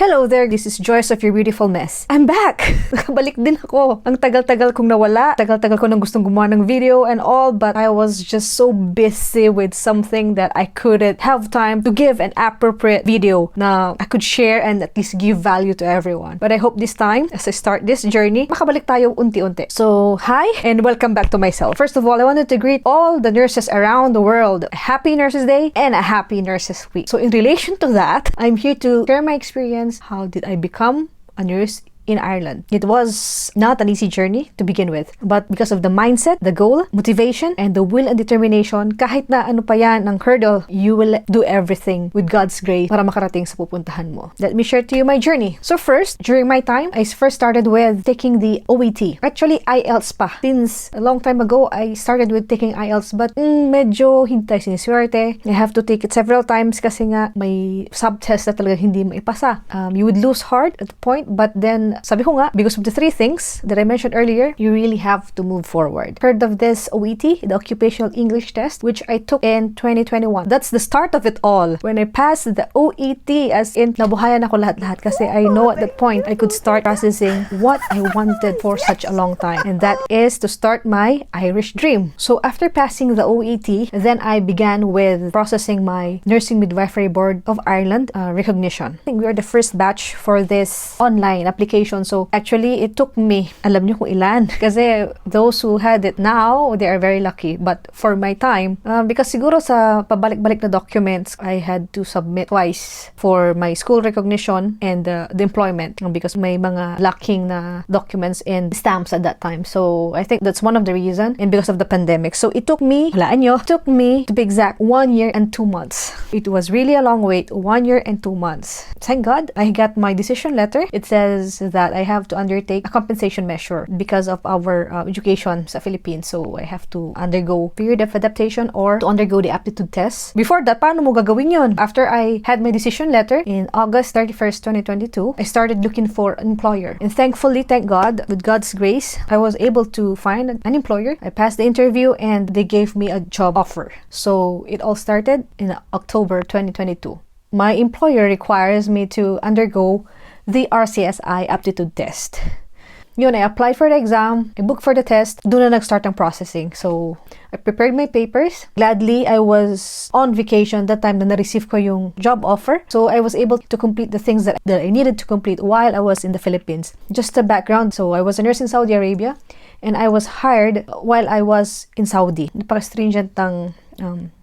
Hello there, this is Joyce of Your Beautiful Mess. I'm back! Nakabalik din ako. Ang tagal-tagal kong nawala. Tagal-tagal ko nang gustong gumawa ng video and all, but I was just so busy with something that I couldn't have time to give an appropriate video na I could share and at least give value to everyone. But I hope this time, as I start this journey, makabalik tayo unti-unti. So, hi and welcome back to myself. First of all, I wanted to greet all the nurses around the world. Happy Nurses Day and a Happy Nurses Week. So, in relation to that, I'm here to share my experience. How did I become a nurse in Ireland? It was not an easy journey to begin with, but because of the mindset, the goal, motivation, and the will and determination, kahit na ano pa yan ang hurdle, you will do everything with God's grace para makarating sa pupuntahan mo. Let me share to you my journey. So first, during my time, I first started with taking the OET. Actually, IELTS pa. Since a long time ago, I started with taking IELTS, but medyo hindi tayo siniswerte. I have to take it several times kasi nga may subtest na talaga hindi maipasa. You would lose heart at the point, but then sabi ko nga, because of the three things that I mentioned earlier, you really have to move forward. Heard of this OET, the Occupational English Test, which I took in 2021. That's the start of it all. When I passed the OET, as in, nabuhayan ako lahat-lahat kasi I know at that point, I could start processing what I wanted for such a long time. And that is to start my Irish dream. So after passing the OET, then I began with processing my Nursing Midwifery Board of Ireland recognition. I think we are the first batch for this online application. So actually, it took me, alam niyo kung ilan. Kasi those who had it now, they are very lucky. But for my time, because siguro sa pabalik-balik na documents, I had to submit twice for my school recognition and the employment because may mga lacking na documents and stamps at that time. So I think that's one of the reasons, and because of the pandemic. So it took me, walaan nyo, to be exact, 1 year and 2 months. It was really a long wait, 1 year and 2 months. Thank God, I got my decision letter. It says that I have to undertake a compensation measure because of our education sa Philippines. So I have to undergo period of adaptation or to undergo the aptitude test. Before that, paano mo gagawin yun? After I had my decision letter in August 31st, 2022, I started looking for an employer. And thankfully, thank God, with God's grace, I was able to find an employer. I passed the interview and they gave me a job offer. So it all started in October 2022. My employer requires me to undergo the RCSI aptitude test. Yun, I applied for the exam, I booked for the test, doon na nag-start ang processing. So, I prepared my papers. Gladly, I was on vacation that time na na-receive ko yung job offer. So, I was able to complete the things that I needed to complete while I was in the Philippines. Just a background, so I was a nurse in Saudi Arabia and I was hired while I was in Saudi. Napaka-stringent ang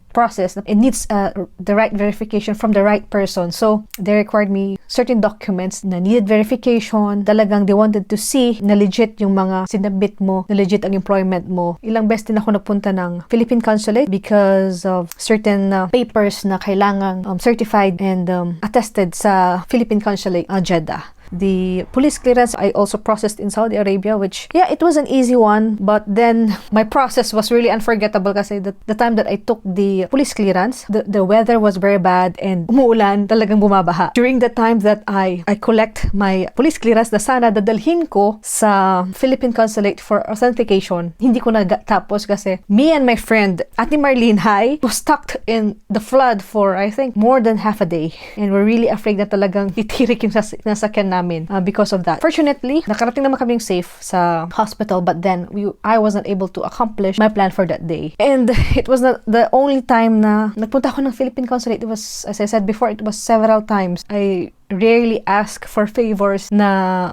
process. It needs the right verification from the right person. So, they required me certain documents na needed verification. Talagang they wanted to see na legit yung mga sinabit mo, na legit ang employment mo. Ilang beses din ako nagpunta ng Philippine Consulate because of certain papers na kailangang certified and attested sa Philippine Consulate Jeddah. The police clearance I also processed in Saudi Arabia, which, yeah, it was an easy one, but then my process was really unforgettable kasi the time that I took the police clearance, the weather was very bad and umuulan, talagang bumabaha. During the time that I collect my police clearance na sana dadalhin ko sa Philippine Consulate for authentication, hindi ko natapos kasi me and my friend, Ate Marlene Hai, was stuck in the flood for, I think, more than half a day. And we're really afraid na talagang titirik yung nasakyan namin because of that. Fortunately, nakarating naman kaming safe sa hospital, but then I wasn't able to accomplish my plan for that day. And it was not the only time na nagpunta ako ng Philippine Consulate. It was, as I said before, it was several times. I rarely ask for favors na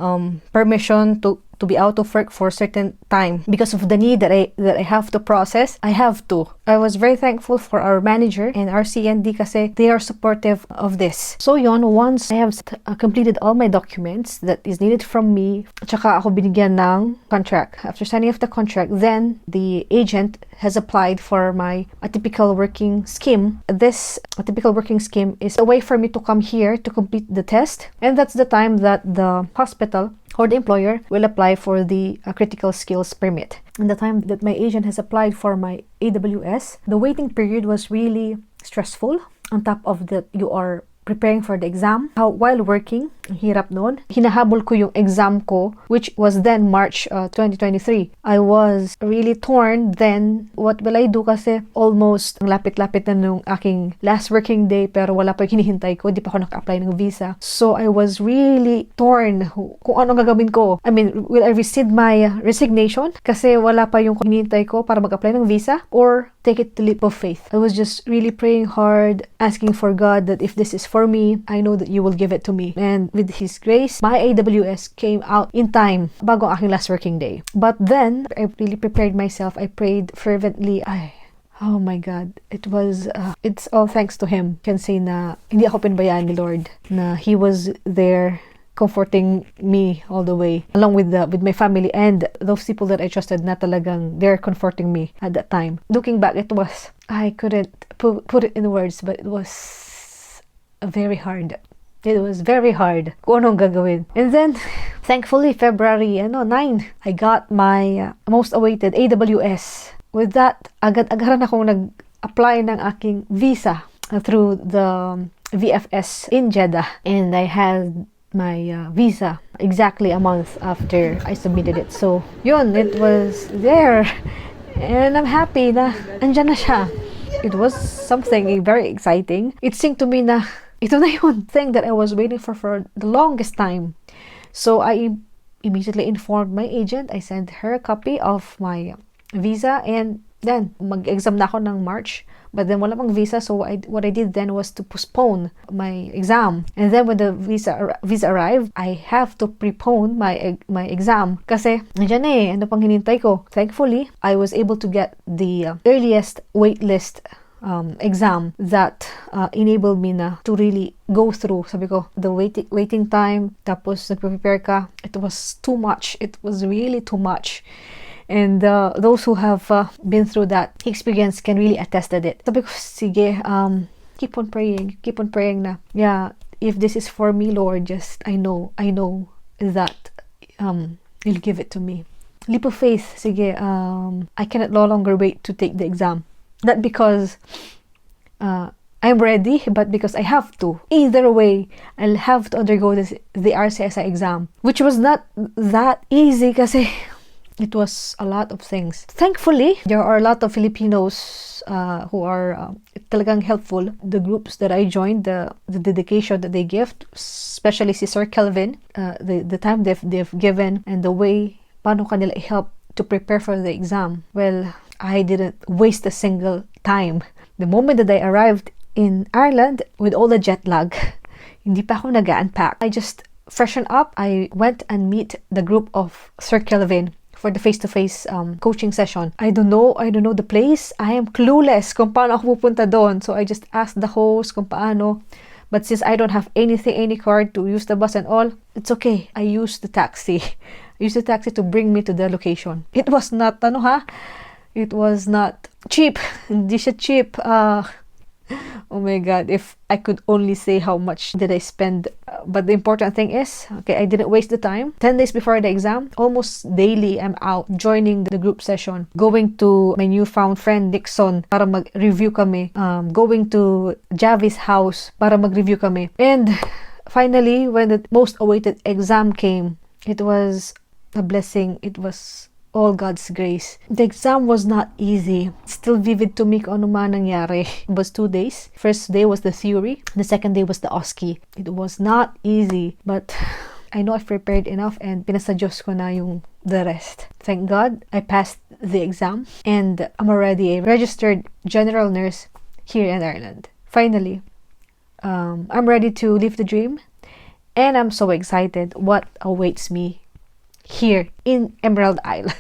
permission to be out of work for a certain time because of the need that I have to process. I have to. I was very thankful for our manager and our CND kasi they are supportive of this. So yon, once I have completed all my documents that is needed from me, tsaka ako binigyan ng contract. After signing of the contract, then the agent has applied for my atypical working scheme. This atypical working scheme is a way for me to come here to complete the test, and that's the time that the hospital or the employer will apply for the critical skills permit. And the time that my agent has applied for my AWS, the waiting period was really stressful. On top of that, you are preparing for the exam while working. Ang hirap noon. Hinahabol ko yung exam ko, which was then March 2023. I was really torn then. What will I do kasi almost ang lapit-lapit na nung aking last working day pero wala pa yung hinihintay ko. Di pa ako naka-apply ng visa. So I was really torn kung ano gagawin ko. I mean, will I rescind my resignation kasi wala pa yung hinihintay ko para mag-apply ng visa, or take it the leap of faith? I was just really praying hard, asking for God that if this is for me, I know that you will give it to me. And with His grace, my AWS came out in time bago ang aking last working day. But then, I really prepared myself. I prayed fervently. Oh my God. It was, it's all thanks to Him. I can say na hindi ako pinbayaan ni Lord, na He was there comforting me all the way, along with my family and those people that I trusted na talagang they're comforting me at that time. Looking back, it was, I couldn't put it in words, but it was very hard. It was very hard kung anong gagawin. And then, thankfully, February 9, I got my most awaited AWS. With that, agad-agaran akong nag-apply ng aking visa through the VFS in Jeddah. And I had my visa exactly a month after I submitted it. So, yun, it was there. And I'm happy na andyan na siya. It was something very exciting. It seemed to me na ito na yun thing that I was waiting for the longest time. So I immediately informed my agent. I sent her a copy of my visa, and then mag-exam na ako ng March. But then wala pang visa, so what I did then was to postpone my exam. And then when the visa arrived, I have to prepone my exam kasi nandiyan ano pang hinintay ko. Thankfully, I was able to get the earliest waitlist exam that enabled me na to really go through. Sabi ko, the waiting time, tapos nagpe-prepare ka, it was too much. It was really too much. And those who have been through that experience can really attest to it. Sabi ko, sige, keep on praying na, yeah, if this is for me, Lord, just I know that you'll give it to me. Leap of faith, sige, I cannot no longer wait to take the exam. Not because I'm ready, but because I have to. Either way, I'll have to undergo the RCSI exam, which was not that easy kasi it was a lot of things. Thankfully, there are a lot of Filipinos who are talagang helpful. The groups that I joined, the dedication that they give, especially si Sir Kelvin, the time they've given, and the way paano kanila i-help to prepare for the exam. Well, I didn't waste a single time. The moment that I arrived in Ireland with all the jet lag, hindi pa ako nag-unpack. I just freshened up. I went and meet the group of Sir Kelvin for the face-to-face coaching session. I don't know the place. I am clueless kung paano ako pupunta doon. So I just asked the host kung paano. But since I don't have any card to use the bus and all, it's okay. I used the taxi. I used the taxi to bring me to the location. It was not, it was not cheap. Hindi siya cheap. Oh my God, if I could only say how much did I spend. But the important thing is, okay, I didn't waste the time. 10 days before the exam, almost daily, I'm out joining the group session, going to my newfound friend Nixon para mag-review kami, going to Javi's house para mag-review kami. And finally, when the most awaited exam came, it was a blessing. It was all God's grace. The exam was not easy. It's still vivid to me kung ano man nangyari. It was 2 days. First day was the theory. The second day was the OSCE. It was not easy, but I know I've prepared enough and pinasa Diyos ko na yung the rest. Thank God, I passed the exam and I'm already a registered general nurse here in Ireland. Finally, I'm ready to live the dream, and I'm so excited what awaits me here in Emerald Isle.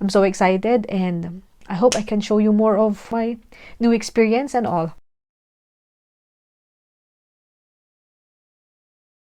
I'm so excited, and I hope I can show you more of my new experience and all.